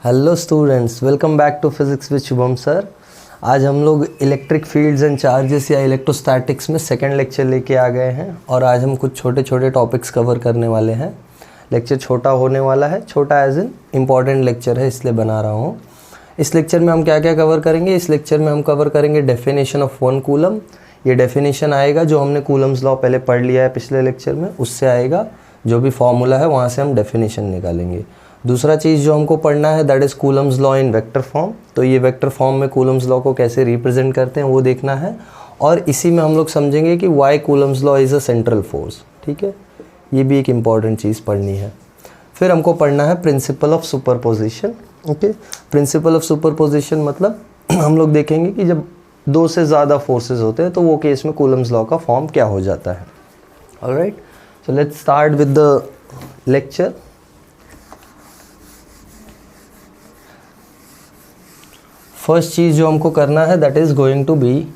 Hello students, welcome back to physics with Shubham sir. आज हम लोग इलेक्ट्रिक फील्ड्स एंड चार्जेस या इलेक्ट्रोस्टैटिक्स में सेकंड लेक्चर लेके आ गए हैं और आज हम कुछ छोटे छोटे टॉपिक्स कवर करने वाले हैं। लेक्चर छोटा होने वाला है, छोटा एज इन इम्पॉर्टेंट लेक्चर है इसलिए बना रहा हूँ। इस लेक्चर में हम क्या क्या कवर करेंगे? इस लेक्चर में हम कवर करेंगे डेफिनेशन ऑफ 1 कूलम। ये डेफिनेशन आएगा जो हमने कूलम्स लॉ पहले पढ़ लिया है पिछले लेक्चर में, उससे आएगा। जो भी फॉर्मूला है वहाँ से हम डेफिनेशन निकालेंगे। दूसरा चीज़ जो हमको पढ़ना है that is Coulomb's law in vector form. तो ये वेक्टर फॉर्म में कूलम्स लॉ को कैसे रिप्रेजेंट करते हैं वो देखना है। और इसी में हम लोग समझेंगे कि why Coulomb's law is a central force. ठीक है, ये भी एक इम्पॉर्टेंट चीज़ पढ़नी है। फिर हमको पढ़ना है principle of superposition. Okay, principal of superposition मतलब हम लोग देखेंगे कि जब दो से ज़्यादा फोर्सेस होते हैं तो वो केस में कूलम्स लॉ का फॉर्म क्या हो जाता है। Alright, so let's start with the lecture. First चीज़ जो हमको करना है that is going to be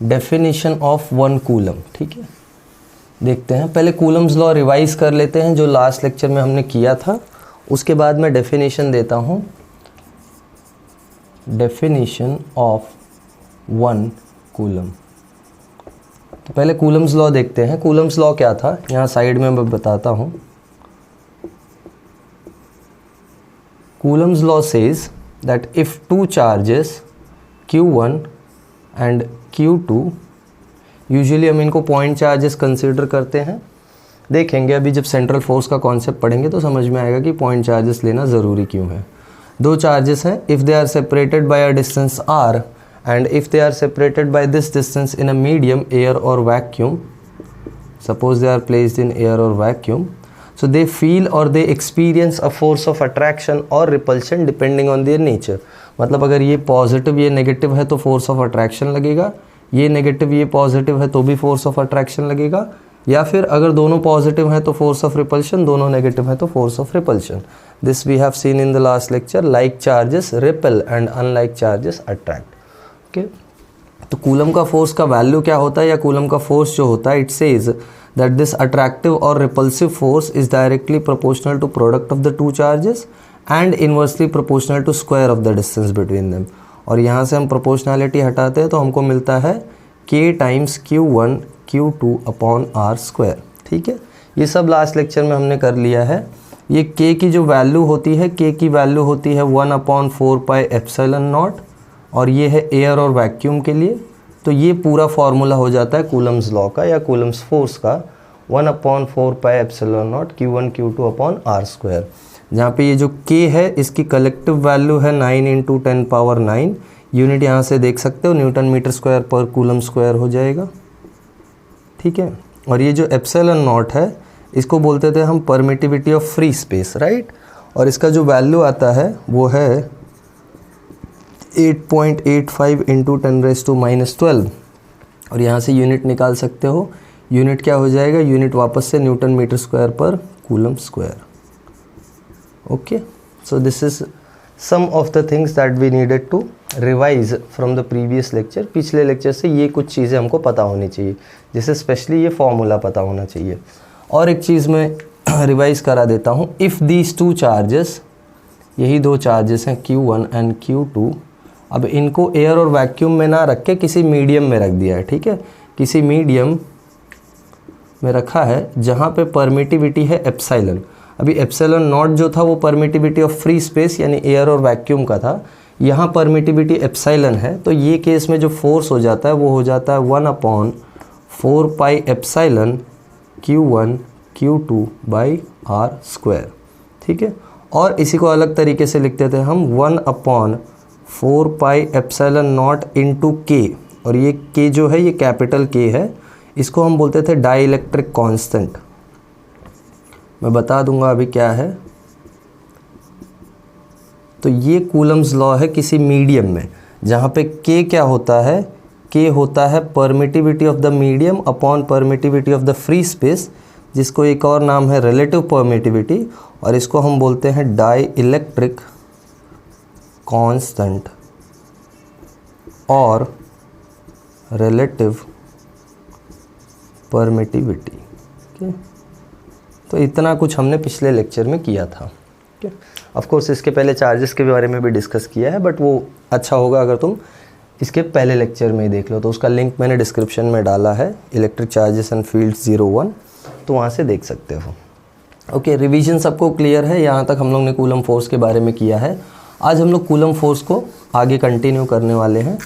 definition of 1 coulomb. ठीक है, देखते हैं। पहले कूलम्स लॉ रिवाइज कर लेते हैं जो लास्ट लेक्चर में हमने किया था, उसके बाद मैं डेफिनेशन देता हूँ। Definition of 1 coulomb. तो पहले कूलम्स लॉ देखते हैं। कूलम्स लॉ क्या था, यहाँ साइड में मैं बताता हूँ। Coulomb's law says that if two charges Q1 and Q2, usually हम इनको पॉइंट चार्जेस कंसिडर करते हैं। देखेंगे अभी जब सेंट्रल फोर्स का कॉन्सेप्ट पढ़ेंगे तो समझ में आएगा कि पॉइंट चार्जेस लेना ज़रूरी क्यों है। दो चार्जेस हैं, if they are separated by a distance r and if they are separated by this distance in a medium, air or vacuum, suppose they are placed in air or vacuum, so they feel or they experience a force of attraction or repulsion depending on their nature। मतलब अगर ये positive ये negative है तो force of attraction लगेगा, ये negative ये positive है तो भी फोर्स ऑफ अट्रैक्शन लगेगा, या फिर अगर दोनों पॉजिटिव हैं तो फोर्स ऑफ रिपल्शन, दोनों नेगेटिव है तो force of repulsion. This we have seen in the last lecture. Like charges repel and unlike charges attract. Okay, तो कूलम का फोर्स का वैल्यू क्या होता है, या कूलम का फोर्स जो होता है, it says that this attractive or repulsive force is directly proportional to product of the two charges and inversely proportional to square of the distance between them। और यहाँ से हम proportionality हटाते हैं तो हमको मिलता है k times Q1 Q2 upon R square। ठीक है, ये सब लास्ट लेक्चर में हमने कर लिया है। ये k की जो वैल्यू होती है, k की वैल्यू होती है 1/4 पाई एप्सिलॉन नॉट, और ये है एयर और वैक्यूम के लिए। तो ये पूरा फार्मूला हो जाता है कूलम्स लॉ का या कूलम्स फोर्स का, 1/4 pi epsilon not Q1 Q2 upon R square. जहाँ पे ये जो K है इसकी कलेक्टिव वैल्यू है 9 × 10⁹। यूनिट यहाँ से देख सकते हो, न्यूटन मीटर स्क्वायर पर कूलम स्क्वायर हो जाएगा। ठीक है, और ये जो एप्सिलॉन नॉट है इसको बोलते थे हम permittivity of free space, right. और इसका जो वैल्यू आता है वो है 8.85 × 10⁻²। और यहाँ से यूनिट निकाल सकते हो। यूनिट क्या हो जाएगा, यूनिट वापस से न्यूटन मीटर स्क्वायर पर coulomb square. Okay, so this is some of the things that we needed to revise from the previous lecture. पिछले लेक्चर से ये कुछ चीज़ें हमको पता होनी चाहिए, जैसे स्पेशली ये फॉर्मूला पता होना चाहिए। और एक चीज़ मैं रिवाइज करा देता हूँ। इफ़ दीज टू चार्जेस, यही दो चार्जेस हैं Q1 एंड Q2, अब इनको एयर और वैक्यूम में ना रख के किसी मीडियम में रख दिया है। ठीक है, किसी मीडियम में रखा है जहाँ पे परमिटिविटी है एप्सिलॉन। अभी एप्सिलॉन नॉट जो था वो परमिटिविटी ऑफ फ्री स्पेस यानी एयर और वैक्यूम का था, यहाँ परमिटिविटी एप्सिलॉन है। तो ये केस में जो फोर्स हो जाता है वो हो जाता है 1/4 pi epsilon Q1 Q2 by R square. ठीक है, और इसी को अलग तरीके से लिखते थे हम 1/4 pi epsilon not into K। और ये K जो है ये कैपिटल K है, इसको हम बोलते थे डाई इलेक्ट्रिक कॉन्स्टेंट। मैं बता दूंगा अभी क्या है। तो ये कूलम्स लॉ है किसी मीडियम में, जहाँ पे K क्या होता है, K होता है permittivity of the medium upon permittivity of the free space, जिसको एक और नाम है रिलेटिव परमिटिविटी, और इसको हम बोलते हैं डाई इलेक्ट्रिक कांस्टेंट और रिलेटिव परमिटिविटी। तो इतना कुछ हमने पिछले लेक्चर में किया था। ठीक है। ऑफ कोर्स इसके पहले चार्जेस के बारे में भी डिस्कस किया है, बट वो अच्छा होगा अगर तुम इसके पहले लेक्चर में ही देख लो, तो उसका लिंक मैंने डिस्क्रिप्शन में डाला है, इलेक्ट्रिक चार्जेस एंड फील्ड्स 01, तो वहाँ से देख सकते हो। ओके, रिवीजन सबको क्लियर है? यहाँ तक हम लोग ने कूलम फोर्स के बारे में किया है। आज हम लोग कूलम फोर्स को आगे कंटिन्यू करने वाले हैं।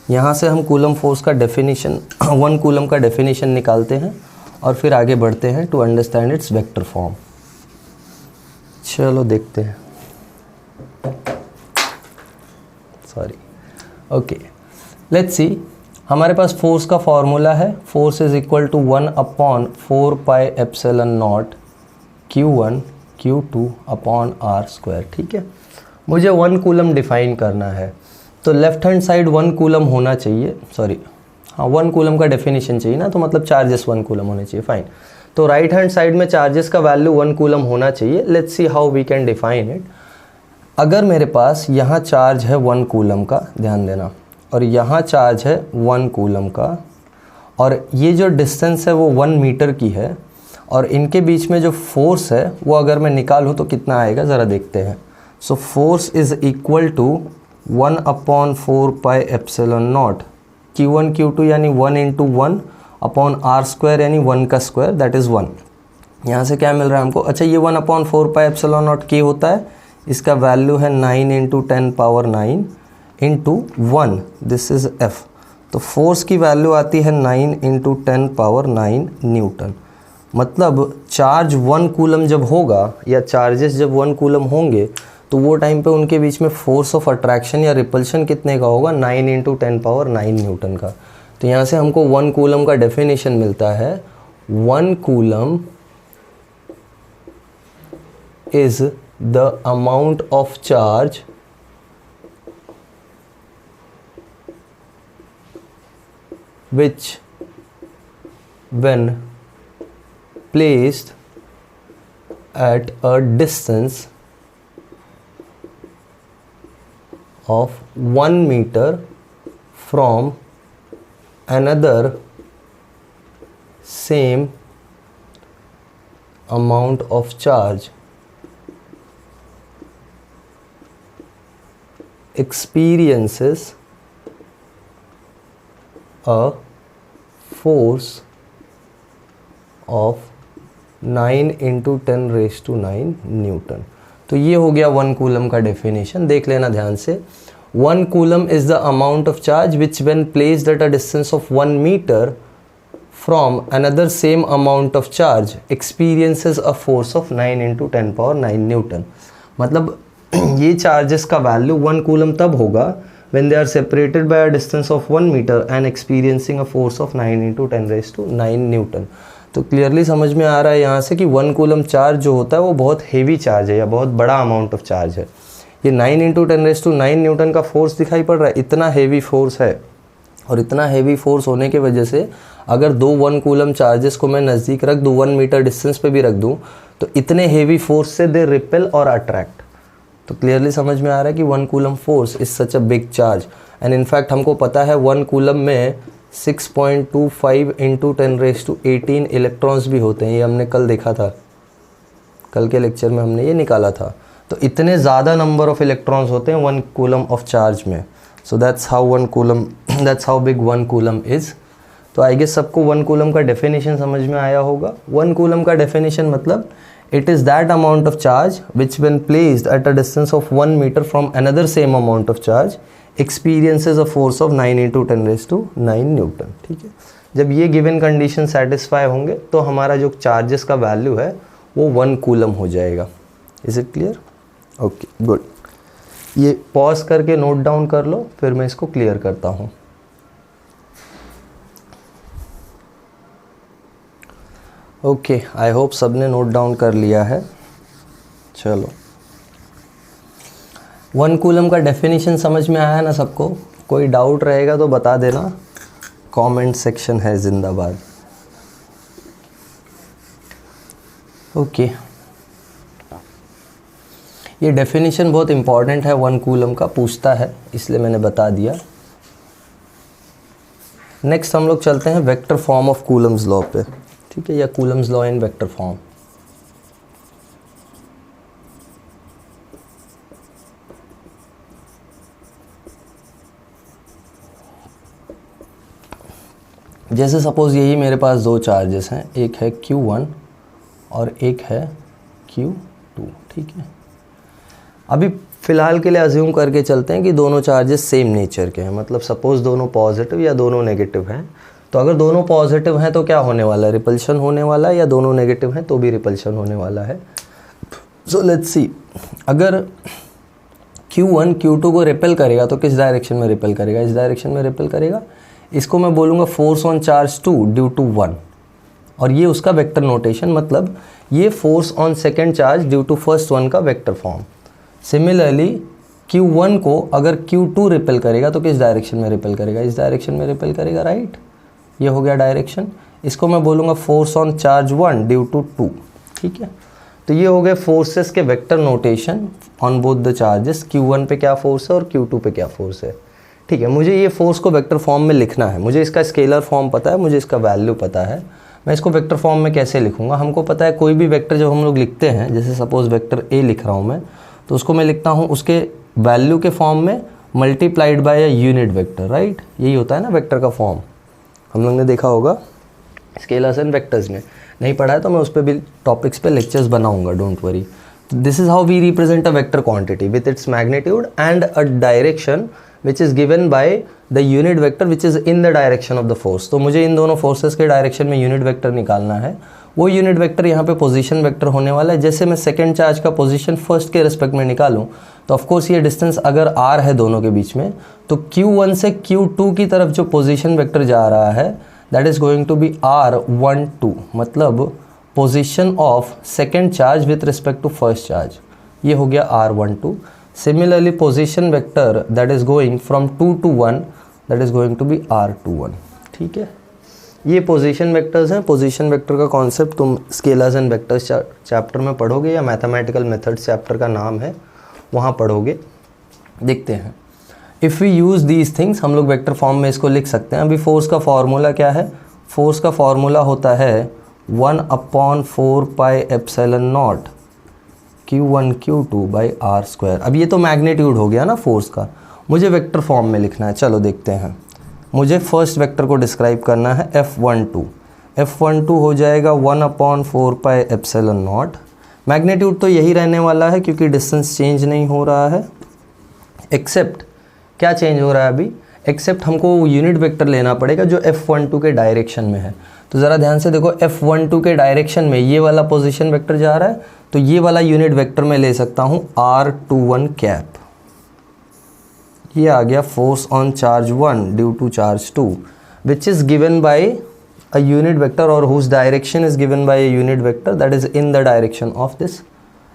यहाँ से हम कूलम फोर्स का डेफिनेशन 1 कूलम का डेफिनेशन निकालते हैं और फिर आगे बढ़ते हैं to understand its vector form. चलो देखते हैं। Sorry, okay, let's see. हमारे पास फोर्स का फॉर्मूला है, force is equal to 1/4πε0 Q1 Q2 upon r²। ठीक है, मुझे 1 कूलम डिफाइन करना है, तो लेफ्ट हैंड साइड 1 कूलम होना चाहिए, सॉरी हाँ 1 कूलम का डेफिनेशन चाहिए ना, तो मतलब चार्जेस 1 कूलम होने चाहिए, फाइन। तो राइट हैंड साइड में चार्जेस का वैल्यू 1 कूलम होना चाहिए। Let's see how we can define it. अगर मेरे पास यहाँ चार्ज है 1 कूलम का, ध्यान देना, और यहाँ चार्ज है 1 कूलम का, और ये जो डिस्टेंस है वो 1 मीटर की है, और इनके बीच में जो फोर्स है वो अगर मैं निकालूँ तो कितना आएगा ज़रा देखते हैं। So force is equal to 1/4πε0 Q1 Q2 यानी 1 × 1 अपॉन r² यानी 1 का स्क्वायर, दैट इज़ 1। यहाँ से क्या मिल रहा है हमको? अच्छा, ये 1/4πε0 K होता है, इसका वैल्यू है 9 × 10⁹ इंटू 1, दिस इज़ F। तो फोर्स की वैल्यू आती है 9 × 10⁹ न्यूटन। मतलब चार्ज 1 कूलम जब होगा या चार्जेस जब 1 कूलम होंगे तो वो टाइम पे उनके बीच में फोर्स ऑफ अट्रैक्शन या रिपल्शन कितने का होगा? 9 × 10⁹ न्यूटन का। तो यहाँ से हमको 1 कूलम का डेफिनेशन मिलता है, 1 coulomb is the amount of charge which when placed at a distance of 1 meter from another same amount of charge experiences a force of 9 × 10⁹ Newton. तो ये हो गया 1 कूलम का डेफिनेशन। देख लेना ध्यान से। 1 coulomb is the amount of charge which when placed at a distance of 1 metre from another same amount of charge experiences a force of 9 × 10⁹ newton. मतलब ये चार्जेस का वैल्यू 1 कूलम तब होगा when they are separated by a distance of 1 meter and experiencing a force of 9 × 10⁹ Newton. तो clearly समझ में आ रहा है यहाँ से कि 1 कूलम चार्ज जो होता है वो बहुत हेवी चार्ज है या बहुत बड़ा अमाउंट ऑफ चार्ज है। ये 9 × 10⁹ न्यूटन का फोर्स दिखाई पड़ रहा है, इतना हेवी फोर्स है। और इतना हेवी फोर्स होने की वजह से अगर 2 1 कूलम चार्जेस को मैं नज़दीक रख दूँ, 1 मीटर डिस्टेंस पे भी रख दूँ, तो इतने हेवी फोर्स से दे रिपेल और अट्रैक्ट। तो क्लियरली समझ में आ रहा है कि 1 coulomb force is such a big charge. And in fact हमको पता है 1 कूलम में 6.25 × 10⁻18 इलेक्ट्रॉन्स भी होते हैं। ये हमने कल देखा था, कल के लेक्चर में हमने ये निकाला था। तो इतने ज़्यादा नंबर ऑफ इलेक्ट्रॉन्स होते हैं 1 कूलम ऑफ चार्ज में। So that's how big 1 coulomb is. तो आई गेस सबको 1 कूलम का डेफिनेशन समझ में आया होगा। 1 कूलम का डेफिनेशन मतलब it is that amount of charge which when placed at a distance of 1 meter from another same amount of charge experiences a force of 9 × 10⁹ Newton. ठीक है, जब ये गिवन कंडीशन सेटिस्फाई होंगे तो हमारा जो चार्जेस का वैल्यू है वो 1 कूलम हो जाएगा। Is it clear? Okay, good. ये पॉज करके नोट डाउन कर लो, फिर मैं इसको क्लियर करता हूँ। ओके, आई होप सबने नोट डाउन कर लिया है। चलो, 1 कूलम का डेफिनेशन समझ में आया ना सबको? कोई डाउट रहेगा तो बता देना, कमेंट सेक्शन है जिंदाबाद। ओके, ये डेफिनेशन बहुत इंपॉर्टेंट है, 1 कूलम का पूछता है, इसलिए मैंने बता दिया। नेक्स्ट हम लोग चलते हैं vector form of Coulomb's law पे, ठीक है, या Coulomb's law in vector form. जैसे सपोज़ यही मेरे पास दो चार्जेस हैं, एक है Q1 और एक है Q2, ठीक है। अभी फ़िलहाल के लिए अज्यूम करके चलते हैं कि दोनों चार्जेस सेम नेचर के हैं, मतलब सपोज़ दोनों पॉजिटिव या दोनों नेगेटिव हैं। तो अगर दोनों पॉजिटिव हैं तो क्या होने वाला है, रिपल्शन होने वाला है, या दोनों नेगेटिव हैं तो भी रिपल्शन होने वाला है। सो लेट्स सी, अगर Q1 Q2 को रिपेल करेगा तो किस डायरेक्शन में रिपेल करेगा, इस डायरेक्शन में रिपेल करेगा। इसको मैं बोलूँगा force on charge 2 due to 1, और ये उसका वेक्टर नोटेशन, मतलब ये force on second charge due to first one का वेक्टर फॉर्म। सिमिलरली Q1 को अगर Q2 रिपेल करेगा तो किस डायरेक्शन में रिपेल करेगा, इस डायरेक्शन में रिपेल करेगा, राइट। ये हो गया डायरेक्शन। इसको मैं बोलूँगा force on charge 1 due to 2, ठीक है। तो ये हो गए फोर्सेस के vector notation on both the charges. Q1 पे क्या फोर्स है और Q2 पे क्या फोर्स है, ठीक है। मुझे ये फोर्स को वेक्टर फॉर्म में लिखना है, मुझे इसका स्केलर फॉर्म पता है, मुझे इसका वैल्यू पता है, मैं इसको वेक्टर फॉर्म में कैसे लिखूंगा। हमको पता है कोई भी वेक्टर जब हम लोग लिखते हैं, जैसे सपोज वेक्टर ए लिख रहा हूँ मैं, तो उसको मैं लिखता हूँ उसके वैल्यू के फॉर्म में multiplied by a unit vector, right. यही होता है ना वेक्टर का फॉर्म, हम लोग ने देखा होगा स्केलर्स एंड वेक्टर्स में। नहीं पढ़ा है तो मैं उस पर भी टॉपिक्स पे लेक्चर्स बनाऊंगा, don't worry. This is how we represent a vector quantity with its magnitude and a direction which is given by the unit vector which is in the direction of the force. तो मुझे इन दोनों forces के direction में unit vector निकालना है। वो unit vector यहाँ पे पोजीशन वेक्टर होने वाला है। जैसे मैं सेकंड चार्ज का पोजीशन फर्स्ट के रिस्पेक्ट में निकालूँ तो ऑफकोर्स ये डिस्टेंस अगर r है दोनों के बीच में, तो Q1 से Q2 की तरफ जो पोजीशन वेक्टर जा रहा है that is going to be R12, मतलब position of second charge with respect to first charge. ये हो गया R12। Similarly position vector that is going from 2 to 1 that is going to be R21, ठीक है। ये पोजीशन वेक्टर्स हैं। Position vector का concept तुम स्केलर्स एंड वेक्टर्स चैप्टर में पढ़ोगे, या मैथमेटिकल मेथड्स चैप्टर का नाम है, वहाँ पढ़ोगे। देखते हैं, if we use these things, हम लोग वेक्टर फॉर्म में इसको लिख सकते हैं। अभी फोर्स का फॉर्मूला क्या है, फोर्स का फॉर्मूला होता है 1/4 pi epsilon not Q1 Q2 by R²। अब ये तो मैग्नीट्यूड हो गया ना फोर्स का, मुझे वेक्टर फॉर्म में लिखना है। चलो देखते हैं। मुझे फर्स्ट वेक्टर को डिस्क्राइब करना है F12। F12 हो जाएगा 1/4 पाई एप्सिलॉन नॉट। मैग्नीट्यूड तो यही रहने वाला है क्योंकि डिस्टेंस चेंज नहीं हो रहा है, एक्सेप्ट क्या चेंज हो रहा है अभी, एक्सेप्ट हमको यूनिट वेक्टर लेना पड़ेगा जो F12 के डायरेक्शन में है। तो ज़रा ध्यान से देखो, F12 के डायरेक्शन में ये वाला पोजीशन वेक्टर जा रहा है, तो ये वाला यूनिट वेक्टर मैं ले सकता हूँ R21 कैप। ये आ गया force on charge 1 due to charge 2 which is given by a unit vector और whose direction is given by a unit vector that is in the direction of this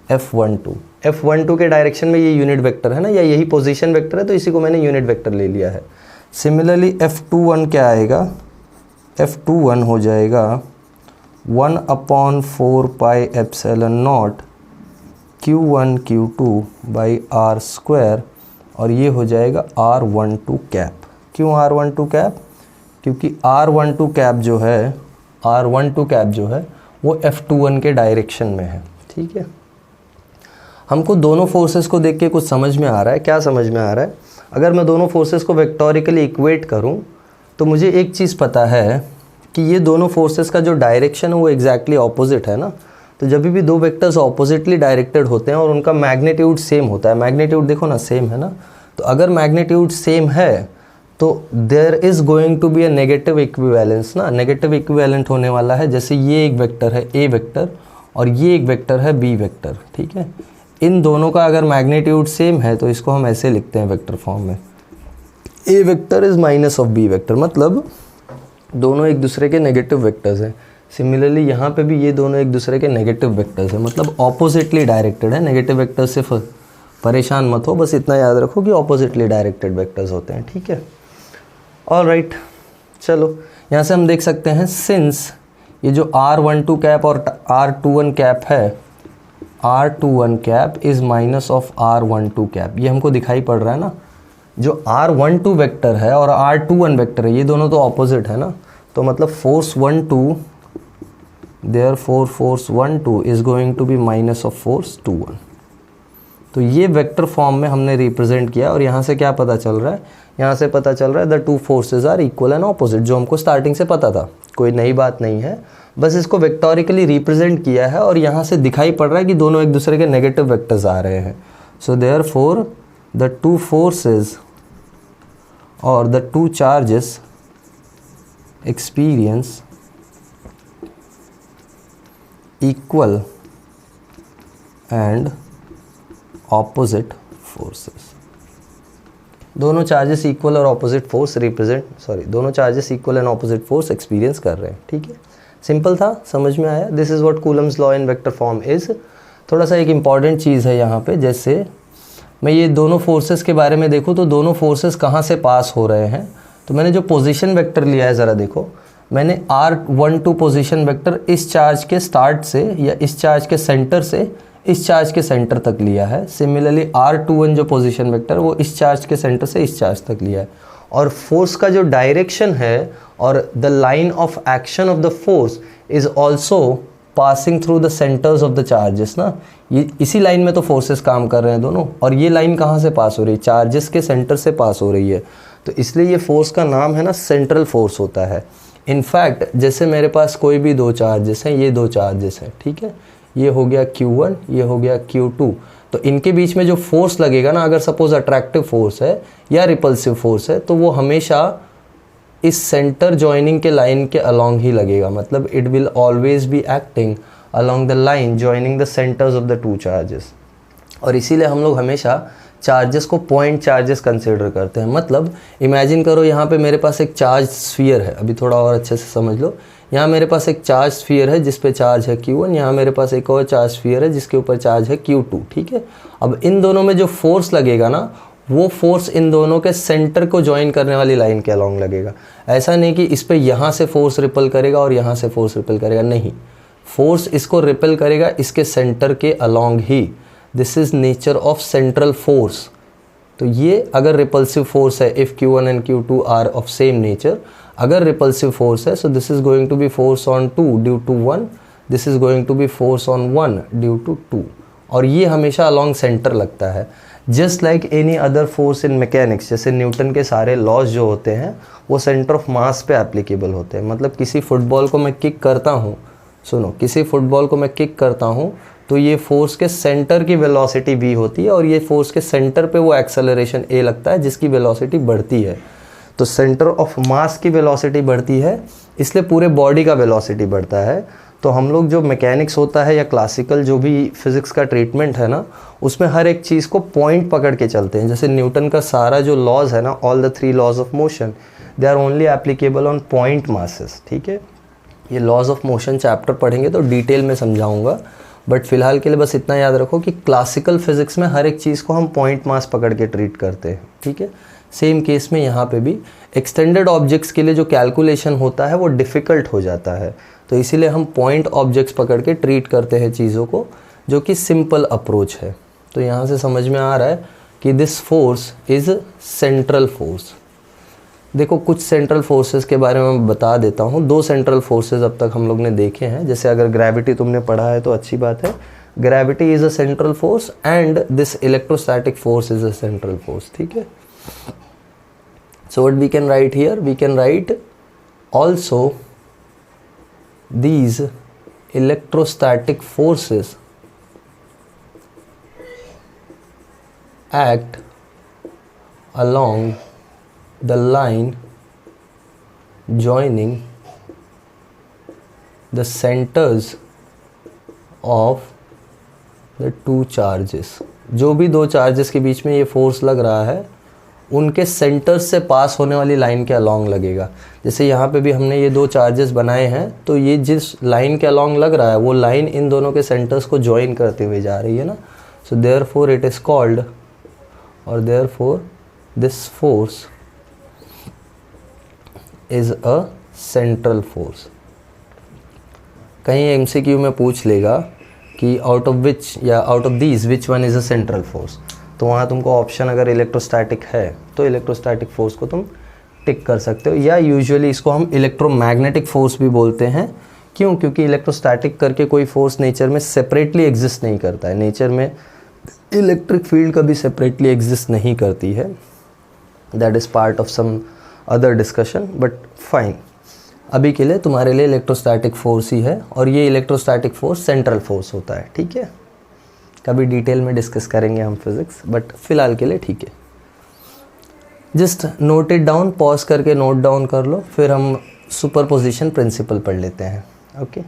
F12। F12 के direction में ये unit vector है ना, या यही position vector है, तो इसी को मैंने यूनिट वेक्टर ले लिया है। सिमिलरली F21 क्या आएगा, F21 हो जाएगा 1/4 pi epsilon not Q1 Q2 by R², और ये हो जाएगा R12 कैप। क्यों R12 कैप, क्योंकि R12 कैप जो है, R12 कैप जो है वो F21 के डायरेक्शन में है, ठीक है। हमको दोनों फोर्सेस को देख के कुछ समझ में आ रहा है। क्या समझ में आ रहा है, अगर मैं दोनों फोर्सेस को वेक्टोरिकली इक्वेट करूं तो मुझे एक चीज़ पता है कि ये दोनों फोर्सेस का जो डायरेक्शन है वो एग्जैक्टली ऑपोजिट है ना। तो जब भी दो वेक्टर्स ऑपोजिटली डायरेक्टेड होते हैं और उनका मैग्नीट्यूड सेम होता है, मैग्नीट्यूड देखो ना सेम है ना, तो अगर मैग्नीट्यूड सेम है तो there is going to be a negative equivalence ना। नेगेटिव इक्विवेलेंट होने वाला है, जैसे ये एक वेक्टर है A वेक्टर और ये एक वेक्टर है B वेक्टर, ठीक है। इन दोनों का अगर मैग्नीट्यूड सेम है तो इसको हम ऐसे लिखते हैं वेक्टर फॉर्म में, A vector is minus of B vector, मतलब दोनों एक दूसरे के नेगेटिव वेक्टर्स हैं। सिमिलरली यहाँ पे भी ये दोनों एक दूसरे के नेगेटिव वेक्टर्स हैं, मतलब ऑपोजिटली डायरेक्टेड है। नेगेटिव वेक्टर्स से परेशान मत हो, बस इतना याद रखो कि ऑपोजिटली डायरेक्टेड वेक्टर्स होते हैं, ठीक है। ऑलराइट, चलो यहाँ से हम देख सकते हैं सिंस ये जो R12 कैप और R21 कैप है, R21 cap is minus of R12 cap, ये हमको दिखाई पड़ रहा है ना। जो R12 वेक्टर है और R21 वेक्टर है, ये दोनों तो ऑपोजिट है ना, तो मतलब force 12 therefore force 12 is going to be minus of force 21। तो ये वेक्टर फॉर्म में हमने रिप्रेजेंट किया और यहाँ से क्या पता चल रहा है, यहाँ से पता चल रहा है the two forces are equal and opposite, जो हमको स्टार्टिंग से पता था, कोई नई बात नहीं है, बस इसको वेक्टोरिकली रिप्रेजेंट किया है और यहाँ से दिखाई पड़ रहा है कि दोनों एक दूसरे के नेगेटिव वेक्टर्स आ रहे हैं। So therefore the two forces और the two charges experience equal and opposite forces. दोनों चार्जेस इक्वल और ऑपोजिट फोर्स दोनों charges equal and opposite force experience कर रहे हैं। ठीक है, सिंपल था, समझ में आया। This is what Coulomb's law in vector form is. थोड़ा सा एक इम्पॉर्टेंट चीज़ है यहाँ पे, जैसे मैं ये दोनों फोर्सेस के बारे में देखूँ तो दोनों फोर्सेस कहाँ से पास हो रहे हैं, तो मैंने जो पोजीशन वेक्टर लिया है ज़रा देखो, मैंने r12 पोजीशन वेक्टर इस चार्ज के स्टार्ट से या इस चार्ज के सेंटर से इस चार्ज के सेंटर तक लिया है। सिमिलरली r21 जो पोजीशन वेक्टर वो इस चार्ज के सेंटर से इस चार्ज तक लिया है। और फोर्स का जो डायरेक्शन है और the line of action of the force is also passing through the centres of the charges ना, ये इसी लाइन में तो फोर्सेस काम कर रहे हैं दोनों, और ये लाइन कहाँ से पास हो रही है, चार्जेस के सेंटर से पास हो रही है। तो इसलिए ये फोर्स का नाम है ना सेंट्रल फोर्स होता है। इनफैक्ट जैसे मेरे पास कोई भी दो चार्जेस हैं, ये दो चार्जेस हैं, ठीक है, ये हो गया Q1, ये हो गया Q2, तो इनके बीच में जो फोर्स लगेगा ना, अगर सपोज अट्रैक्टिव फोर्स है या रिपल्सिव फोर्स है, तो वो हमेशा इस सेंटर जॉइनिंग के लाइन के अलोंग ही लगेगा। मतलब it will always be acting along the line joining the centres of the two charges. और इसीलिए हम लोग हमेशा चार्जेस को पॉइंट चार्जेस कंसिडर करते हैं। मतलब इमेजिन करो यहाँ पे मेरे पास एक चार्ज स्फीयर है, अभी थोड़ा और अच्छे से समझ लो। यहाँ मेरे पास एक चार्ज स्फीयर है जिस पे चार्ज है Q1, यहाँ मेरे पास एक और चार्ज स्फीयर है जिसके ऊपर चार्ज है Q2, ठीक है। अब इन दोनों में जो फोर्स लगेगा ना, वो फोर्स इन दोनों के सेंटर को ज्वाइन करने वाली लाइन के अलोंग लगेगा। ऐसा नहीं कि इस पे यहाँ से फोर्स रिपल करेगा और यहाँ से फोर्स रिपल करेगा, नहीं, फोर्स इसको रिपल करेगा इसके सेंटर के अलोंग ही। This is nature of central force. तो ये अगर रिपल्सिव फोर्स है, if Q1 and Q2 are of same nature, अगर रिपल्सिव फोर्स है, so this is going to be force on 2 due to 1, this is going to be force on 1 due to 2, और ये हमेशा along centre लगता है। Just like any other force in mechanics, जैसे Newton के सारे laws जो होते हैं वो सेंटर ऑफ मास पे एप्लीकेबल होते हैं। मतलब किसी फुटबॉल को मैं किक करता हूँ, सुनो, किसी फुटबॉल को मैं किक करता हूँ तो ये फोर्स के सेंटर की वेलोसिटी v होती है और ये फोर्स के सेंटर पे वो एक्सेलरेशन a लगता है जिसकी वेलोसिटी बढ़ती है। तो सेंटर ऑफ मास की वेलोसिटी बढ़ती है, इसलिए पूरे बॉडी का वेलोसिटी बढ़ता है। तो हम लोग जो मैकेनिक्स होता है या क्लासिकल जो भी फिज़िक्स का ट्रीटमेंट है ना, उसमें हर एक चीज़ को पॉइंट पकड़ के चलते हैं। जैसे न्यूटन का सारा जो लॉज है ना, all the 3 laws of motion, they are only applicable on point masses, ठीक है। ये लॉज ऑफ मोशन चैप्टर पढ़ेंगे तो डिटेल में समझाऊंगा, बट फिलहाल के लिए बस इतना याद रखो कि क्लासिकल फिजिक्स में हर एक चीज़ को हम पॉइंट मास पकड़ के ट्रीट करते हैं, ठीक है। सेम केस में यहाँ पे भी एक्सटेंडेड ऑब्जेक्ट्स के लिए जो कैलकुलेशन होता है वो डिफ़िकल्ट हो जाता है, तो इसीलिए हम पॉइंट ऑब्जेक्ट्स पकड़ के ट्रीट करते हैं चीज़ों को, जो कि सिंपल अप्रोच है। तो यहाँ से समझ में आ रहा है कि this force is central force. देखो कुछ सेंट्रल फोर्सेस के बारे में मैं बता देता हूँ। 2 सेंट्रल फोर्सेस अब तक हम लोग ने देखे हैं। जैसे अगर ग्रेविटी तुमने पढ़ा है तो अच्छी बात है, gravity is a central force and this electrostatic force is a central force, ठीक है। So what we can write here, we can write also these electrostatic forces act along the line joining the centers of the two charges। जो भी 2 charges के बीच में ये force लग रहा है उनके सेंटर्स से पास होने वाली लाइन के अलोंग लगेगा। जैसे यहाँ पे भी हमने ये 2 चार्जेस बनाए हैं, तो ये जिस लाइन के अलोंग लग रहा है वो लाइन इन दोनों के सेंटर्स को ज्वाइन करते हुए जा रही है ना। So therefore it is called, और therefore this force is a central force. कहीं MCQ में पूछ लेगा कि आउट ऑफ विच या out of these which one is a central force, तो वहाँ तुमको ऑप्शन अगर इलेक्ट्रोस्टैटिक है तो इलेक्ट्रोस्टैटिक फोर्स को तुम टिक कर सकते हो, या यूजुअली इसको हम इलेक्ट्रोमैग्नेटिक फोर्स भी बोलते हैं। क्यों? क्योंकि इलेक्ट्रोस्टैटिक करके कोई फोर्स नेचर में सेपरेटली एग्जिस्ट नहीं करता है। नेचर में इलेक्ट्रिक फील्ड कभी सेपरेटली एग्जिस्ट नहीं करती है, that is part of some other discussion, but fine. अभी के लिए तुम्हारे लिए इलेक्ट्रोस्टैटिक फोर्स ही है, और ये इलेक्ट्रोस्टैटिक फोर्स सेंट्रल फोर्स होता है, ठीक है। कभी डिटेल में डिस्कस करेंगे हम फिज़िक्स, बट फिलहाल के लिए ठीक है। Just note it down, pause करके नोट डाउन कर लो, फिर हम सुपरपोजिशन प्रिंसिपल पढ़ लेते हैं। ओके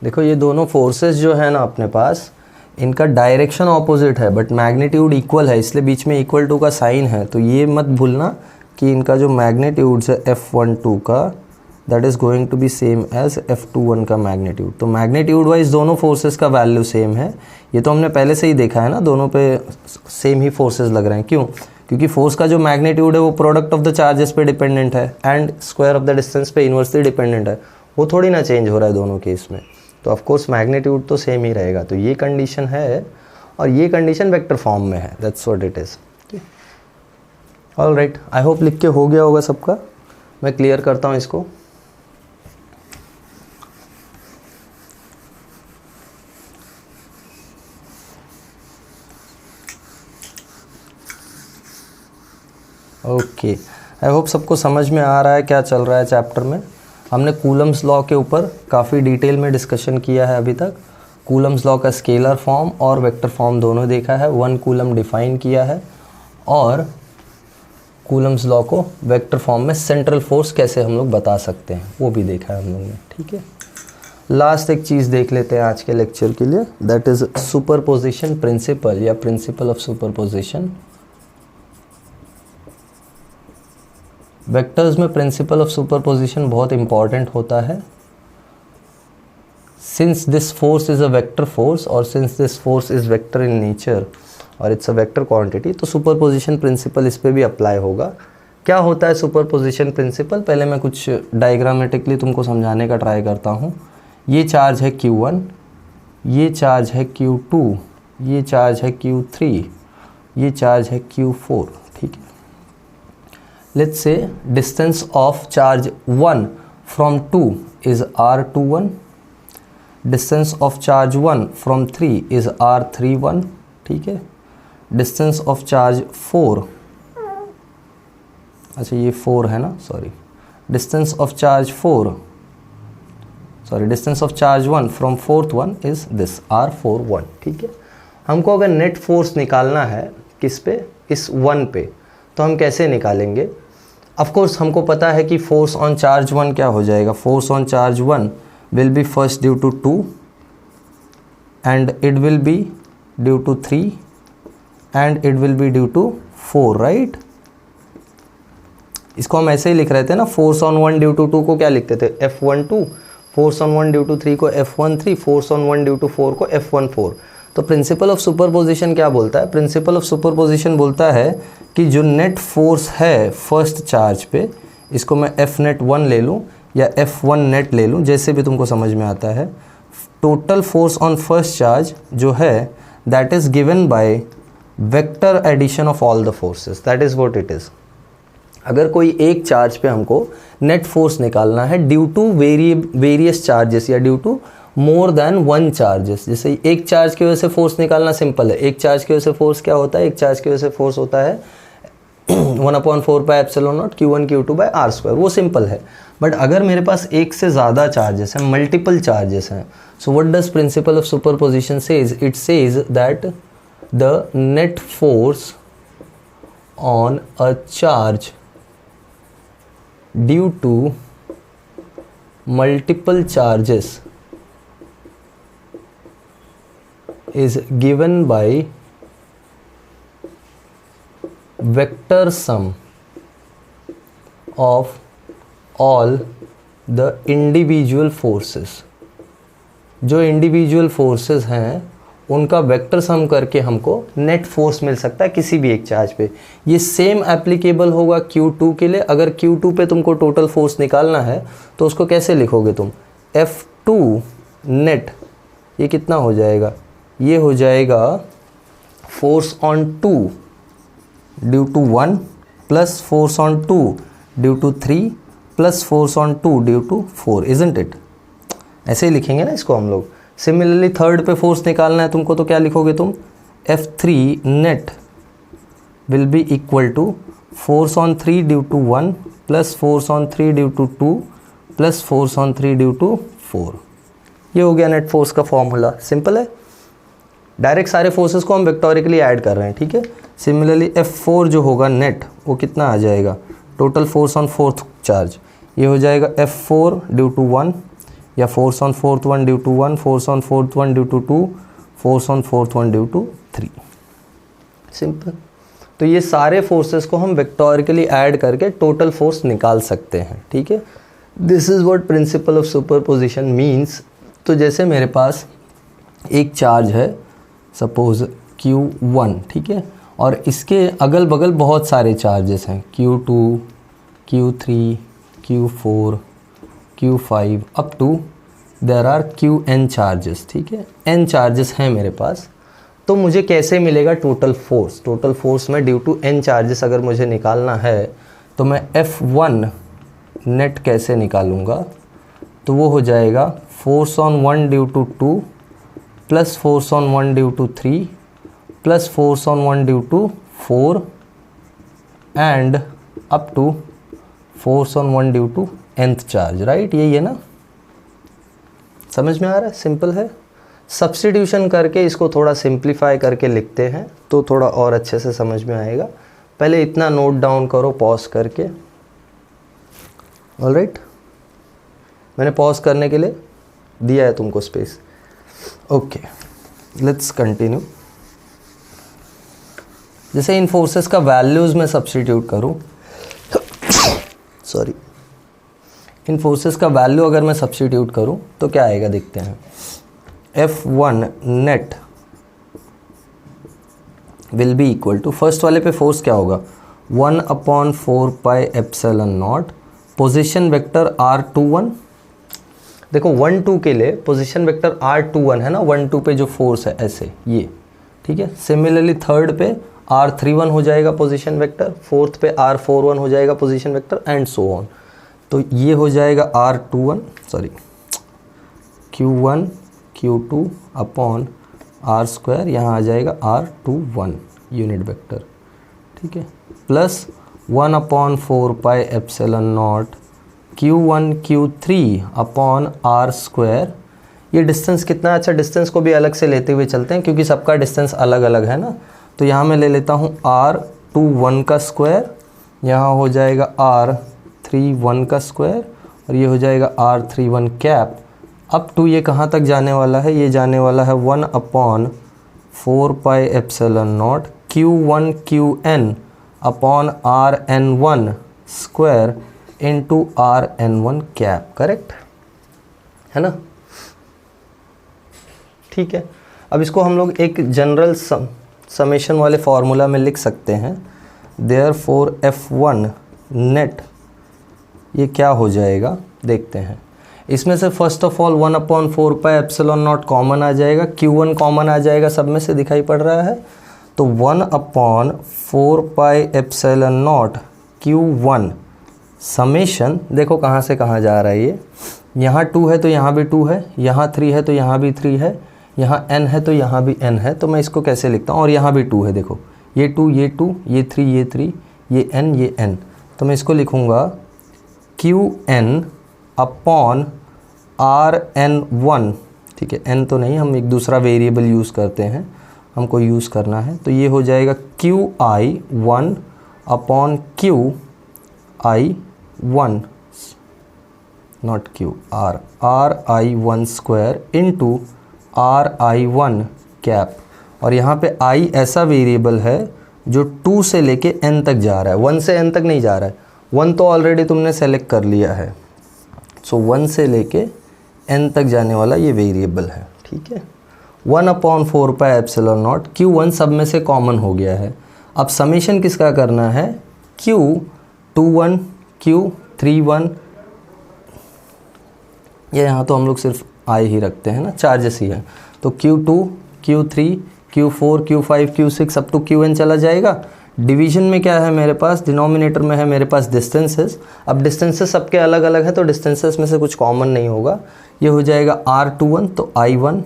देखो, ये दोनों फोर्सेस जो है ना अपने पास, इनका डायरेक्शन ऑपोजिट है बट मैग्नीट्यूड इक्वल है, इसलिए बीच में इक्वल टू का साइन है। तो ये मत भूलना कि इनका जो मैग्नीट्यूड्स है F12 का, that is going to be same as F21 का मैग्नीट्यूड। तो मैग्नीट्यूड वाइज दोनों फोर्सेस का वैल्यू सेम है। ये तो हमने पहले से ही देखा है ना, दोनों पे सेम ही फोर्सेस लग रहे हैं। क्यों? क्योंकि फोर्स का जो मैग्नीट्यूड है वो प्रोडक्ट ऑफ द चार्जेस पे डिपेंडेंट है and square of the distance पे इन्वर्सली डिपेंडेंट है, वो थोड़ी ना चेंज हो रहा है दोनों केस में। तो ऑफ कोर्स मैग्नीट्यूड तो सेम ही रहेगा। तो ये कंडीशन है और ये कंडीशन वेक्टर फॉर्म में है, that's what it is. All right, I hope लिख के हो गया होगा सबका। मैं क्लियर करता हूँ इसको। ओके, आई होप सबको समझ में आ रहा है क्या चल रहा है चैप्टर में। हमने कूलम्स लॉ के ऊपर काफ़ी डिटेल में डिस्कशन किया है अभी तक। कूलम्स लॉ का स्केलर फॉर्म और वेक्टर फॉर्म दोनों देखा है, 1 कूलम डिफाइन किया है, और कूलम्स लॉ को वेक्टर फॉर्म में सेंट्रल फोर्स कैसे हम लोग बता सकते हैं वो भी देखा है हम लोगों ने, ठीक है। लास्ट एक चीज़ देख लेते हैं आज के लेक्चर के लिए, दैट इज़ सुपरपोजिशन प्रिंसिपल या प्रिंसिपल ऑफ सुपरपोजिशन। वेक्टर्स में प्रिंसिपल ऑफ सुपरपोजिशन बहुत इंपॉर्टेंट होता है। Since this force is a vector force और since this force is vector in nature और इट्स अ वेक्टर क्वांटिटी, तो सुपरपोजिशन प्रिंसिपल इस पे भी अप्लाई होगा। क्या होता है सुपरपोजिशन प्रिंसिपल? पहले मैं कुछ डायग्रामेटिकली तुमको समझाने का ट्राई करता हूँ। ये चार्ज है Q1, ये चार्ज है Q2, ये चार्ज है Q3, ये चार्ज है Q4, ठीक है। Let's say distance of charge 1 from 2 is R21, distance of charge 1 from 3 is R31, ठीक है। distance of charge 4, अच्छा ये 4 है ना, sorry, distance of charge 4, sorry distance of charge 1 from 4th one is this R41, ठीक है। हमको अगर नेट फोर्स निकालना है किस पे? इस 1 पे, तो हम कैसे निकालेंगे? ऑफ कोर्स हमको पता है कि फोर्स ऑन चार्ज 1 क्या हो जाएगा। Force on charge 1 will be first due to 2 and it will be due to 3 and it will be due to 4, right. इसको हम ऐसे ही लिख रहे थे ना, फोर्स ऑन 1 ड्यू टू 2 को क्या लिखते थे? F12, force on 1 due to 3 को F13, force on 1 due to 4 को F14। तो प्रिंसिपल ऑफ सुपरपोजिशन क्या बोलता है? प्रिंसिपल ऑफ सुपरपोजिशन बोलता है कि जो नेट फोर्स है फर्स्ट चार्ज पे, इसको मैं F नेट 1 ले लूँ या F1 नेट ले लूँ, जैसे भी तुमको समझ में आता है। Total force on first charge जो है that is given by vector addition of all the forces, that is what it is. अगर कोई एक चार्ज पे हमको नेट फोर्स निकालना है ड्यू टू वेरियस चार्जेस या due to more than 1 charges, जैसे एक चार्ज की वजह से फोर्स निकालना सिंपल है। एक चार्ज की वजह से फोर्स क्या होता है? एक चार्ज की वजह से फोर्स होता है 1/4πε0 Q1 Q2/r², वो सिंपल है। बट अगर मेरे पास एक से ज़्यादा चार्जेस हैं, मल्टीपल चार्जेस हैं, so what does principle of superposition says? It says that the net force on a charge due to multiple charges is given by vector sum of all the individual forces। जो individual forces हैं उनका vector sum करके हमको net force मिल सकता है किसी भी एक चार्ज पे। ये सेम एप्लीकेबल होगा Q2 के लिए। अगर Q2 पे तुमको टोटल फोर्स निकालना है तो उसको कैसे लिखोगे तुम? F2 नेट, ये कितना हो जाएगा? ये हो जाएगा force on 2 due to 1 plus force on 2 due to 3 plus force on 2 due to 4, isn't it? ऐसे ही लिखेंगे ना इसको हम लोग। सिमिलरली थर्ड पे फोर्स निकालना है तुमको, तो क्या लिखोगे तुम, F3 net will be equal to force on 3 due to 1 plus force on 3 due to 2 plus force on 3 due to 4। ये हो गया नेट फोर्स का फॉर्मूला। सिंपल है, डायरेक्ट सारे फोर्सेस को हम वेक्टोरिकली ऐड कर रहे हैं, ठीक है। सिमिलरली F4 जो होगा नेट, वो कितना आ जाएगा, total force on fourth charge, ये हो जाएगा F4 ड्यू टू 1 या force on fourth 1 due to 1, force on fourth 1 due to 2, force on fourth 1 due to 3। Simple. तो ये सारे फोर्सेस को हम वेक्टोरिकली ऐड करके टोटल फोर्स निकाल सकते हैं, ठीक है। This is what principle of superposition means. तो जैसे मेरे पास एक चार्ज है सपोज Q1, ठीक है, और इसके अगल बगल बहुत सारे चार्जेस हैं, Q2, Q3, Q4, Q5 up to there are Qn charges, ठीक है। n चार्जेस हैं मेरे पास। तो मुझे कैसे मिलेगा टोटल फोर्स? टोटल फोर्स में ड्यू टू n चार्जेस अगर मुझे निकालना है तो मैं F1 नेट कैसे निकालूंगा? तो वो हो जाएगा force on 1 due to 2 plus force on 1 due to 3 plus force on 1 due to 4 and up to force on 1 due to nth charge, right. यही है ना, समझ में आ रहा है? सिंपल है। सब्स्टिट्यूशन करके इसको थोड़ा सिंप्लीफाई करके लिखते हैं तो थोड़ा और अच्छे से समझ में आएगा। पहले इतना नोट डाउन करो पॉज करके। ऑलराइट, मैंने पॉज करने के लिए दिया है तुमको स्पेस। Okay, let's continue. जैसे इन फोर्सेस का वैल्यूज़ में सब्स्टिट्यूट करूँ, सॉरी, इन फोर्सेस का वैल्यू अगर मैं सब्स्टिट्यूट करूँ तो क्या आएगा देखते हैं। F1 net will be equal to, first वाले पे फोर्स क्या होगा, 1/4πε0 पोजीशन वेक्टर R21। देखो 1 2 के लिए पोजीशन वेक्टर R21 है ना, 1 2 पे जो फोर्स है ऐसे ये, ठीक है। सिमिलरली थर्ड पे R31 हो जाएगा पोजीशन वेक्टर, फोर्थ पे R41 हो जाएगा position vector and so on. तो ये हो जाएगा R21 sorry Q1 Q2 upon R square, यहाँ आ जाएगा R21 यूनिट वेक्टर, ठीक है, plus 1/4πε0 Q1 Q3 upon R square. ये डिस्टेंस कितना, अच्छा डिस्टेंस को भी अलग से लेते हुए चलते हैं क्योंकि सबका डिस्टेंस अलग अलग है ना। तो यहाँ मैं ले लेता हूँ R21 का स्क्वायर, यहाँ हो जाएगा R31 का स्क्वायर और ये हो जाएगा R31 कैप। अप टू ये कहाँ तक जाने वाला है, ये जाने वाला है 1/4πε0 Q1 Qn upon Rn1 square into Rn1 cap, correct है ना, ठीक है। अब इसको हम लोग एक जनरल समेशन वाले फॉर्मूला में लिख सकते हैं। देयरफॉर F1 नेट ये क्या हो जाएगा देखते हैं। इसमें से फर्स्ट ऑफ ऑल 1/4πε0 कॉमन आ जाएगा, Q1 कॉमन आ जाएगा, सब में से दिखाई पड़ रहा है। तो 1/4πε0 Q1 समेशन, देखो कहाँ से कहाँ जा रहा है ये, यहाँ 2 है तो यहाँ भी 2 है, यहाँ 3 है तो यहाँ भी 3 है, यहाँ n है तो यहाँ भी n है। तो मैं इसको कैसे लिखता हूँ, और यहाँ भी 2 है, देखो ये 2 ये 2 ये 3 ये 3 ये n ये n। तो मैं इसको लिखूँगा Qn अपॉन Rn1, ठीक है, n तो नहीं, हम एक दूसरा वेरिएबल यूज़ करते हैं, हमको यूज़ करना है। तो ये हो जाएगा Qi1 upon Qi1 not Q R Ri1 square into Ri1 cap. और यहाँ पे i ऐसा वेरिएबल है जो 2 से लेके n तक जा रहा है, 1 से n तक नहीं जा रहा है। 1 तो ऑलरेडी तुमने सेलेक्ट कर लिया है, सो 1 से लेके n तक जाने वाला ये वेरिएबल है, ठीक है। 1/4πε0 Q1 सब में से कॉमन हो गया है। अब समेशन किसका करना है, Q21 Q31, ये यहाँ तो हम लोग सिर्फ i ही रखते हैं ना, चार्जेस ही हैं। तो Q2 Q3 Q4 Q5 Q6 up to Qn चला जाएगा, डिवीजन में क्या है मेरे पास, डिनोमिनेटर में है मेरे पास डिस्टेंसेस। अब डिस्टेंसेस सबके अलग अलग है तो डिस्टेंसेस में से कुछ कॉमन नहीं होगा। ये हो जाएगा r21 तो i1,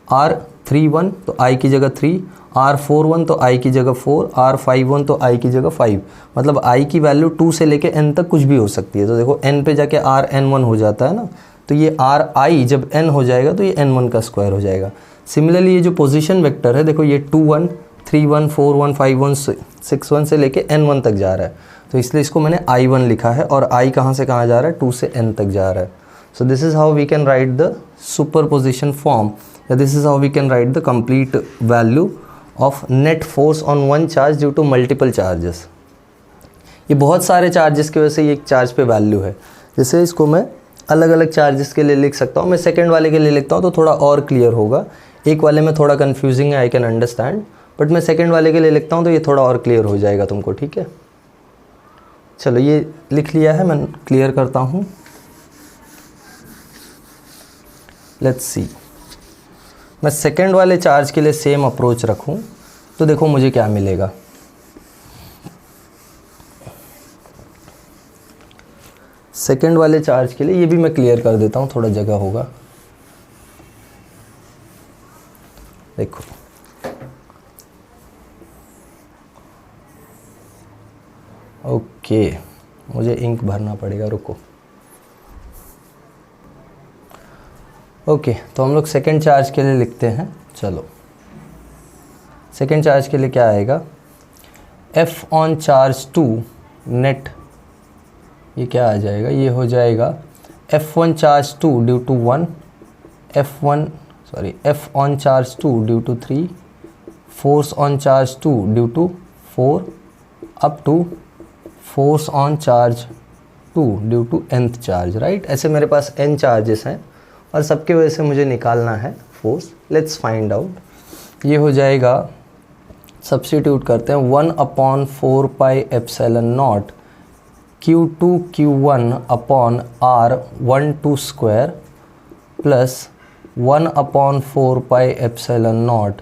r31 तो i की जगह 3, r41 तो i की जगह 4, r51 तो i की जगह 5। मतलब i की वैल्यू 2 से लेके n तक कुछ भी हो सकती है। तो देखो n पे जाके rn1 हो जाता है ना, तो ये ri जब n हो जाएगा तो ये n1 का स्क्वायर हो जाएगा। सिमिलरली ये जो पोजीशन वेक्टर है देखो, ये 2 1 3 1 4 1 5 1 6 1 से लेके n1 तक जा रहा है, तो इसलिए इसको मैंने i1 लिखा है। और i कहाँ से कहाँ जा रहा है, 2 से n तक जा रहा है। So this is how we can write the superposition form, या this is how we can write the complete value of net force on one charge due to multiple charges. ये बहुत सारे चार्जेस की वजह से ये एक चार्ज पे वैल्यू है। जैसे इसको मैं अलग अलग चार्जेस के लिए लिख सकता हूँ। मैं सेकंड वाले के लिए लिखता हूँ तो थोड़ा और क्लियर होगा। एक वाले में थोड़ा कन्फ्यूजिंग है, आई कैन अंडरस्टैंड, बट मैं सेकंड वाले के लिए लिखता हूँ तो ये थोड़ा और क्लियर हो जाएगा तुमको, ठीक है। चलो ये लिख लिया है, मैं क्लियर करता हूँ। लेट्स सी, मैं सेकंड वाले चार्ज के लिए सेम अप्रोच रखूँ तो देखो मुझे क्या मिलेगा। सेकंड वाले चार्ज के लिए ये भी मैं क्लियर कर देता हूँ, थोड़ा जगह होगा। देखो ओके, मुझे इंक भरना पड़ेगा, रुको। ओके, तो हम लोग सेकंड चार्ज के लिए लिखते हैं। चलो सेकंड चार्ज के लिए क्या आएगा, F ऑन चार्ज 2 नेट, ये क्या आ जाएगा, ये हो जाएगा F1 charge 2 due to 1, F on charge 2 due to 3, force on charge 2 due to 4 up to force on charge 2 due to nth charge, right. ऐसे मेरे पास n चार्जेस हैं और सबके वजह से मुझे निकालना है फोर्स। Let's find out. ये हो जाएगा, सब्स्टिट्यूट करते हैं, 1/4 pi epsilon naught Q2 Q1 upon R12 square plus 1/4 pi epsilon naught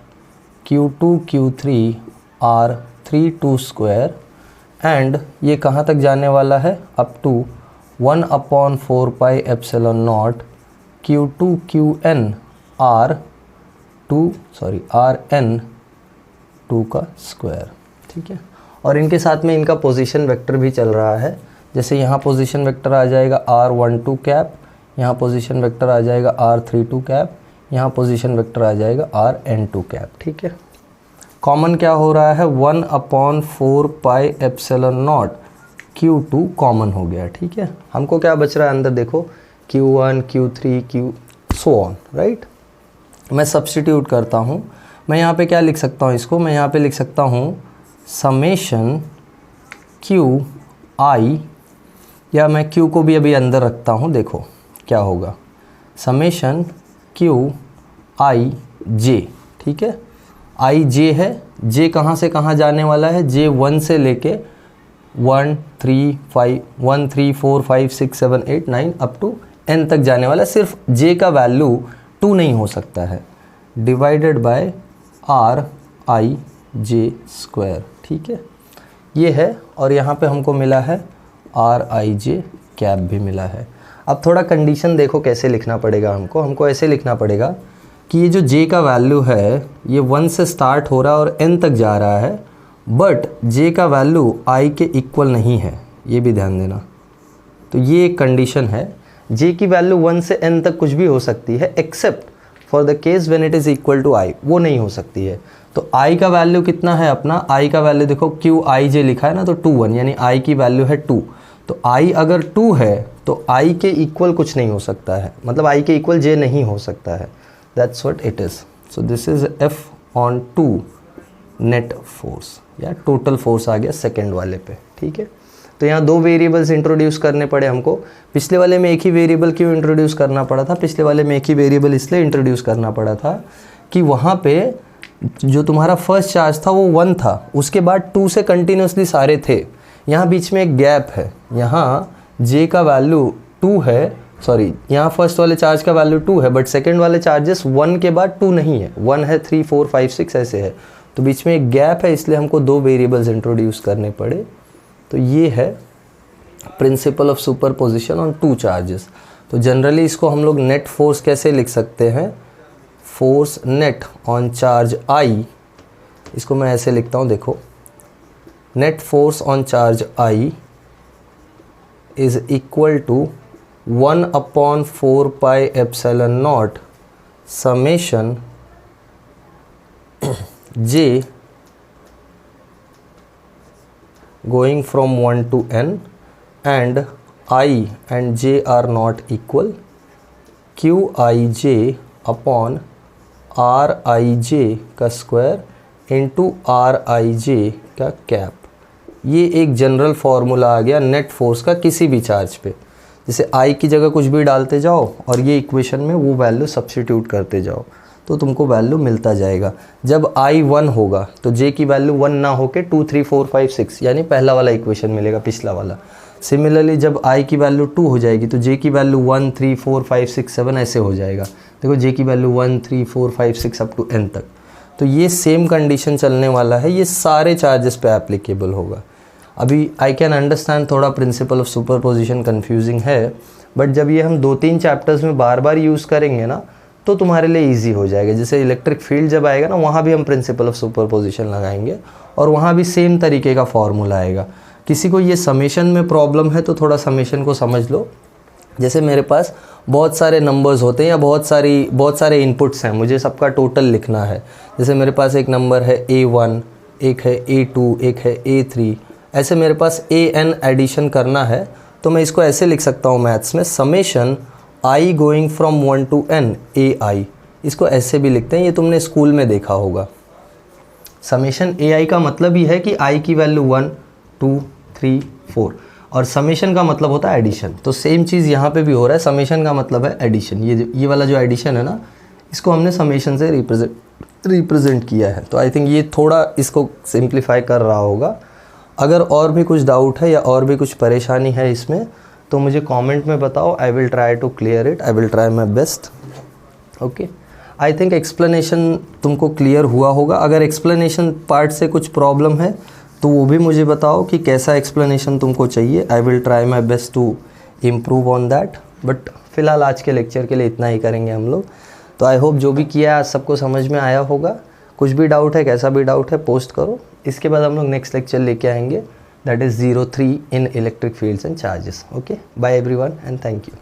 Q2 Q3 R32 square, and ये कहाँ तक जाने वाला है, up to 1/4 pi epsilon naught Q2 QN RN2 का स्क्वायर, ठीक है। और इनके साथ में इनका पोजीशन वेक्टर भी चल रहा है। जैसे यहाँ पोजीशन वेक्टर आ जाएगा R12 कैप, यहाँ पोजीशन वेक्टर आ जाएगा R32 कैप, यहाँ पोजीशन वेक्टर आ जाएगा RN2 कैप, ठीक है। कॉमन क्या हो रहा है, 1/4 pi epsilon naught Q2 common हो गया, ठीक है। हमको क्या बच रहा है अंदर, देखो Q1 Q3 Q so on, right. मैं सब्स्टिट्यूट करता हूँ। मैं यहाँ पे क्या लिख सकता हूँ इसको, मैं यहाँ पे लिख सकता हूँ समेशन QI, या मैं Q को भी अभी अंदर रखता हूँ, देखो क्या होगा, समेशन QIJ, ठीक है। IJ है, J कहाँ से कहाँ जाने वाला है, J 1 से लेके 1 3 4 5 6 7 8 9 अप टू n तक जाने वाला। सिर्फ J का वैल्यू 2 नहीं हो सकता है, डिवाइडेड बाय RIJ स्क्वायर, ठीक है। ये है, और यहाँ पे हमको मिला है RIJ कैप भी मिला है। अब थोड़ा कंडीशन देखो कैसे लिखना पड़ेगा हमको ऐसे लिखना पड़ेगा कि ये जो J का वैल्यू है ये 1 से स्टार्ट हो रहा है और n तक जा रहा है, बट J का वैल्यू I के इक्वल नहीं है, ये भी ध्यान देना। तो ये एक कंडीशन है, J की वैल्यू 1 से n तक कुछ भी हो सकती है, except for the case when it is equal to I, वो नहीं हो सकती है। तो I का वैल्यू कितना है अपना, I का वैल्यू देखो QIJ लिखा है ना, तो 2 1, यानी I की वैल्यू है 2। तो I अगर 2 है तो I के इक्वल कुछ नहीं हो सकता है, मतलब I के इक्वल J नहीं हो सकता है। That's what it is. So this is F on 2 net force, या टोटल फोर्स आ गया सेकेंड वाले पे, ठीक है। तो यहाँ 2 वेरिएबल्स इंट्रोड्यूस करने पड़े हमको। पिछले वाले में एक ही वेरिएबल क्यों इंट्रोड्यूस करना पड़ा था, पिछले वाले में एक ही वेरिएबल इसलिए इंट्रोड्यूस करना पड़ा था कि वहाँ पे जो तुम्हारा फर्स्ट चार्ज था वो 1 था, उसके बाद 2 से कंटिन्यूसली सारे थे। यहाँ बीच में एक गैप है, यहाँ J का वैल्यू 2 है, सॉरी यहाँ फर्स्ट वाले चार्ज का वैल्यू 2 है, बट सेकेंड वाले चार्जेस 1 के बाद 2 नहीं है, 1 है 3 4 5 6 ऐसे है। तो बीच में एक गैप है, इसलिए हमको दो वेरिएबल्स इंट्रोड्यूस करने पड़े। तो ये है principle of superposition on two charges. तो जनरली इसको हम लोग नेट फोर्स कैसे लिख सकते हैं, force net on charge i, इसको मैं ऐसे लिखता हूँ, देखो net force on charge i is equal to 1/4 pi epsilon naught summation j going from 1 to n and I and j are not equal, qij upon rij का square into rij का cap. ये एक general formula आ गया net force का किसी भी charge पे। जैसे I की जगह कुछ भी डालते जाओ और ये इक्वेशन में वो वैल्यू सब्स्टिट्यूट करते जाओ तो तुमको वैल्यू मिलता जाएगा। जब I 1 होगा तो J की वैल्यू 1 ना होके 2 3 4 5 6 यानी पहला वाला इक्वेशन मिलेगा, पिछला वाला। सिमिलरली जब I की वैल्यू 2 हो जाएगी तो J की वैल्यू 1 3 4 5 6 7 ऐसे हो जाएगा। देखो J की वैल्यू 1 3 4 5 6 अप टू n तक। तो ये सेम कंडीशन चलने वाला है, ये सारे चार्जेस पे एप्लीकेबल होगा। अभी आई कैन अंडरस्टैंड थोड़ा प्रिंसिपल ऑफ सुपरपोजिशन कन्फ्यूजिंग है, बट जब ये हम 2-3 चैप्टर्स में बार बार यूज़ करेंगे ना तो तुम्हारे लिए इजी हो जाएगा। जैसे इलेक्ट्रिक फील्ड जब आएगा ना, वहाँ भी हम प्रिंसिपल ऑफ सुपरपोजिशन लगाएंगे और वहाँ भी सेम तरीके का फॉर्मूला आएगा। किसी को ये समेशन में प्रॉब्लम है तो थोड़ा समेशन को समझ लो। जैसे मेरे पास बहुत सारे नंबर्स होते हैं या बहुत सारे इनपुट्स हैं, मुझे सबका टोटल लिखना है। जैसे मेरे पास एक नंबर है A1, एक है A2, एक है A3, ऐसे मेरे पास AN एडिशन करना है। तो मैं इसको ऐसे लिख सकता हूँ मैथ्स में, summation I going from 1 to n AI। इसको ऐसे भी लिखते हैं, ये तुमने स्कूल में देखा होगा। समेशन AI का मतलब ही है कि I की वैल्यू 1 2 3 4 और समेशन का मतलब होता है एडिशन। तो सेम चीज़ यहाँ पे भी हो रहा है, समेशन का मतलब है एडिशन। ये वाला जो एडिशन है ना, इसको हमने समेशन से रिप्रेजेंट किया है। तो आई थिंक ये थोड़ा इसको सिंप्लीफाई कर रहा होगा। अगर और भी कुछ डाउट है या और भी कुछ परेशानी है इसमें तो मुझे कमेंट में बताओ। I will try to clear it, I will try my best. Okay, I think explanation तुमको क्लियर हुआ होगा। अगर एक्सप्लेनेशन पार्ट से कुछ प्रॉब्लम है तो वो भी मुझे बताओ कि कैसा एक्सप्लेनेशन तुमको चाहिए। I will try my best to improve on that. But फ़िलहाल आज के लेक्चर के लिए इतना ही करेंगे हम लोग। तो आई होप जो भी किया है आज सबको समझ में आया होगा। कुछ भी डाउट है, कैसा भी डाउट है, पोस्ट करो। इसके बाद हम लोग नेक्स्ट लेक्चर लेके आएंगे, that is 03 in electric fields and charges. Okay, bye everyone and thank you.